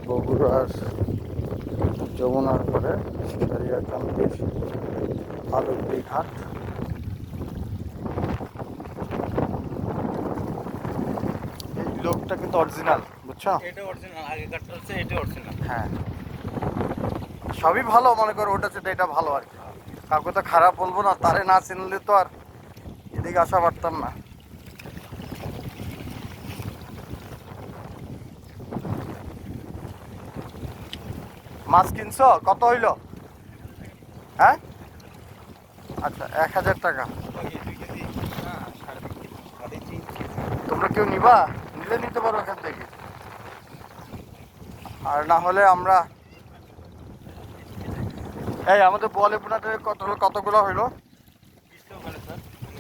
বগুড়ার যমুনার পরে সারিয়াকান্দির আলুগুড়ি ঘাট। এই লোকটা কিন্তু অরিজিনাল, বুঝছো? এটা অরিজিনাল, আগেকারটা হচ্ছে এটা অরিজিনাল। হ্যাঁ, সবই ভালো, মনে করো ওটা হচ্ছে এটা ভালো আর কি। কাউকে তো খারাপ বলবো না, তারে না চিনলে তো আর এদিকে আসা পারতাম না। মাছ কিনছো? কত হইল? হ্যাঁ, আচ্ছা 1000 টাকা। তোমরা কেউ নিবা? নিলে নিতে পারো এখান থেকে, আর না হলে আমরা এই আমাদের বোয়ালে পোনাতে কতগুলো হইলো?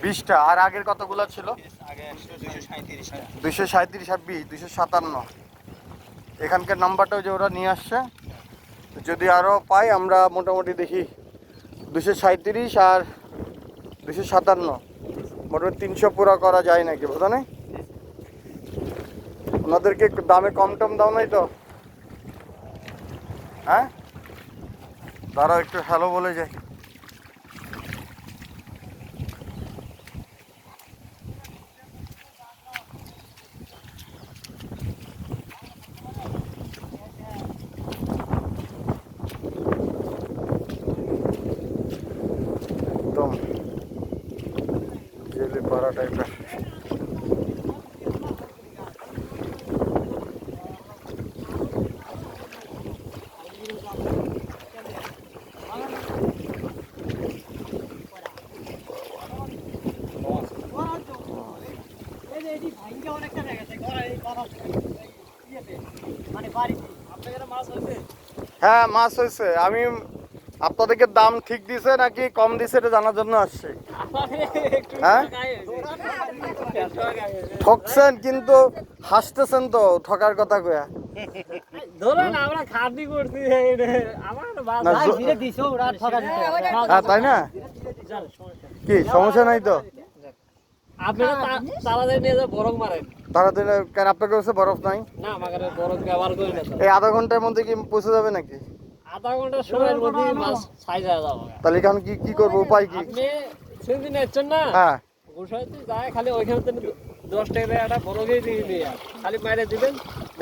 20টা। আর আগের কতগুলো ছিল? 237 আর 20, 257। এখানকার নাম্বারটাও যে ওরা নিয়ে আসছে, যদি আরও পাই আমরা মোটামুটি দেখি 237 আর 257, মোটামুটি 300 পুরো করা যায় নাকি, বোঝা নেই? ওনাদেরকে দামে কম টম দাও নাই তো? হ্যাঁ, দাঁড়াও একটু হ্যালো বলে যাই। একদম জেলে পাড়া টাইপের। হ্যাঁ, মাছ হয়েছে। আমি আপনাদেরকে দাম ঠিক দিছে নাকি কম দিছে এটা জানার জন্য আসছি। হ্যাঁ, ঠকছেন কিন্তু হাসতেছেন তো ঠকার কথা কয়া। হ্যাঁ, তাই না? কি সমস্যা নাই তো? তাড়াতাড়ি কেন? আপনার কাছে বরফ নাই? এই আধা ঘন্টার মধ্যে কি পৌঁছে যাবে নাকি? আধা ঘন্টার সময়ের মধ্যে মাছ সাইজ হয়ে যাবে। তাহলে এখন কি করবো, উপায় কি? আপনি সেদিন আসছেন না? হ্যাঁ, গোসাইতে যায় খালি ওইখানে 10 টাকা একটা বড় গিয়ে দিয়ে দিয়ে খালি বাইরে দিবেন।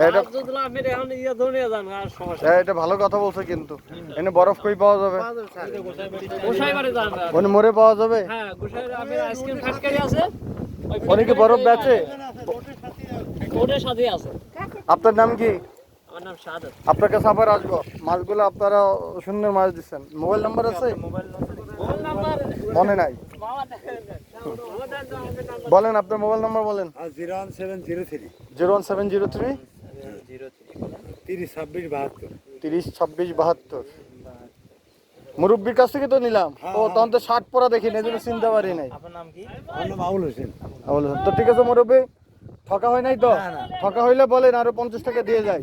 এটা যদি আপনি এখন ইয়ে ধরে যান আর সমস্যা। এটা ভালো কথা বলছে, কিন্তু এনে বরফ কই পাওয়া যাবে? গোসাই বাড়ি যান। ওনে মোড়ে পাওয়া যাবে? হ্যাঁ, গোসাই আমি আইসক্রিম ফ্যাক্টরি আছে, অনেকে বরফ বেচে, ওদের সাথে আছে। আপনার নাম কি? আমার নাম শাহাদাত। আপনার কাছে আবার আসবো। মাছগুলো আপনারা সুন্দর মাছ দিচ্ছেন। মোবাইল নাম্বার আছে? মোবাইল নাম্বার মনে নাই? বলেন আপনার মোবাইল নাম্বার বলেন। 01703 01703 302672। 302672। মুরব্বীর কাছ থেকে তো নিলাম। ও তখন তো 60 পরা দেখি না, এজন্য চিনতে পারি নাই। আপনার নাম কি? আমার নাম আউল হোসেন। আউল হোসেন। তো ঠিক আছে মুরব্বী, ঠকা হয় নাই তো? ঠকা হইলে বলেন, আরো 50 টাকা দিয়ে যায়।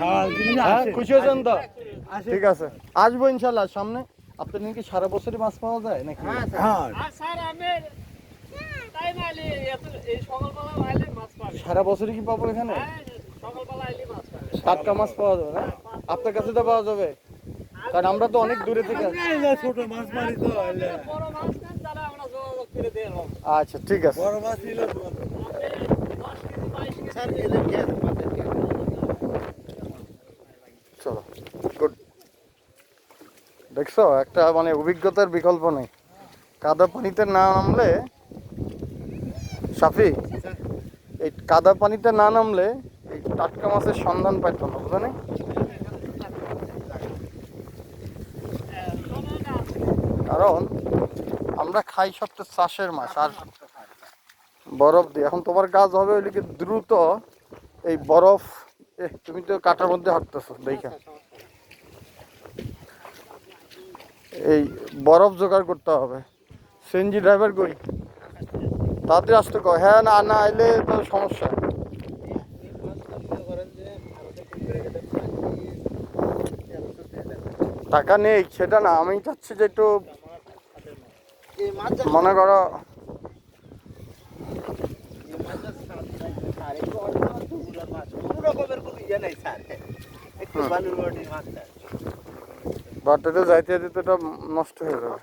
হ্যাঁ, খুশি হয়েছেন তো? ঠিক আছে, আসবো ইনশাল্লাহ সামনে। আপনার নাকি সারা বছরই মাছ পাওয়া যায় নাকি? সারা বছরই কি পাবো এখানে? টাটকা মাছ পাওয়া যাবে না? আপনার কাছে তো পাওয়া যাবে, কারণ আমরা তো অনেক দূরে থেকে। ছোট মাছ মারি তো। আচ্ছা ঠিক আছে। বড় মাছ নিলে চলো, গুড। দেখছো, একটা মানে অভিজ্ঞতার বিকল্প নেই। কাদা পানিতে না নামলে, সাফি, এই কাদা পানিতে না নামলে এই টাটকা মাছের সন্ধান পাইতো না, বুঝলে? কারণ আমরা খাই সবটা চাষের মাছ আর বরফ দিয়ে। এখন তোমার কাজ হবে ওইদিকে দ্রুত এই বরফ, তুমি তো কাটার মধ্যে হাঁটতেছো দেখা, এই বরফ জোগাড় করতে হবে। সিএনজি ড্রাইভার কই? তাড়াতাড়ি আসতে কয়। হ্যাঁ, না না আইলে তো সমস্যা। টাকা নেই সেটা না, আমি চাচ্ছি যে একটু মনে করো নাই স্যার, একটু বালুর মাটি মাছ স্যার। বাট এটা যাইতে যেতে তো এটা নষ্ট হয়ে যাবে।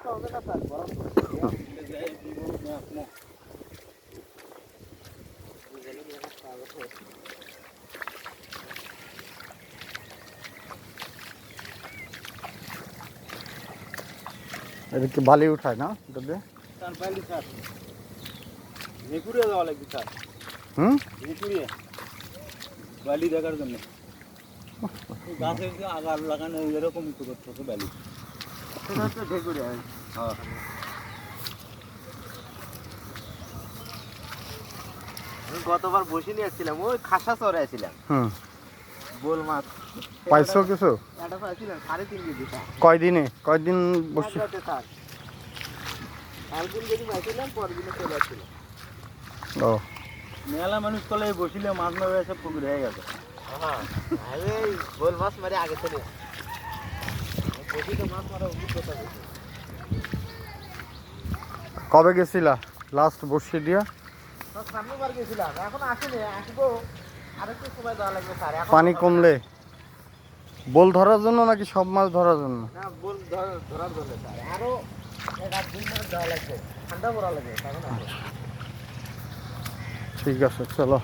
এটা কি বালি উঠায় না এটা দিয়ে? স্যার বালি স্যার, নেকুড়িয়ে দেওয়া লাগবে স্যার, হুম, নেকুড়িয়ে বালি দেখার জন্য। গাছের যে আগার লাগানো এরকম একটু করতে হবে বালি। সেটা হচ্ছে ঢেকুড়িয়া। হ্যাঁ, আমি গতবার বসে নিয়েছিলাম, ওই খাসা চড়াইছিলাম হুম। বোল মাছ। পাইছো কিছু? এটা পাইছিলাম 3.5 কেজি স্যার। কয়দিন বসে? মাঝরাতে স্যার, একদিন যদি পাইছিলাম, পরের দিনে চলে আসছিলাম। ও, মেলা মানুষ কলে বসিলে মাছ মারে এসে পুকুর হয়ে গেছে। হ্যাঁ, আমি বোল মাছ মারি আগে থেকে বসি তো মাছ মারা অভিজ্ঞতা হয়েছে। কবে গেছিলা লাস্ট বসিয়ে দিয়া? সামনেবার গেছিলাম, এখন আসেনি, আসবো আরেকটু সময় দেওয়া লাগবে স্যার। এখন পানি কমলে বোল ধরার জন্য নাকি সব মাছ ধরার জন্য? না, বোল ধরার জন্য স্যার, আরো 1-2 মাস দেওয়া লাগবে, ঠান্ডা পড়া লাগবে তখন আসবে। ঠিক আছে, চলো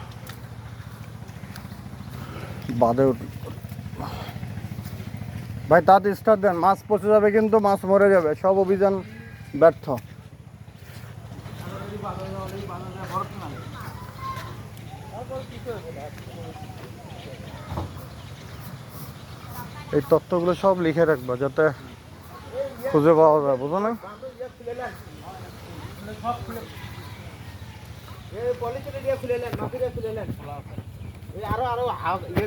বাদে ভাই তাতে স্টার্ট দেন, মাছ পচে যাবে কিন্তু, মাছ মরে যাবে, সব অভিযান ব্যর্থ। এই তথ্যগুলো সব লিখে রাখবা যাতে খুঁজে পাওয়া যায়, বুঝো না? পলিথিনে দিয়ে খুলে নেন, মাটিটা খুলে নেন, আরো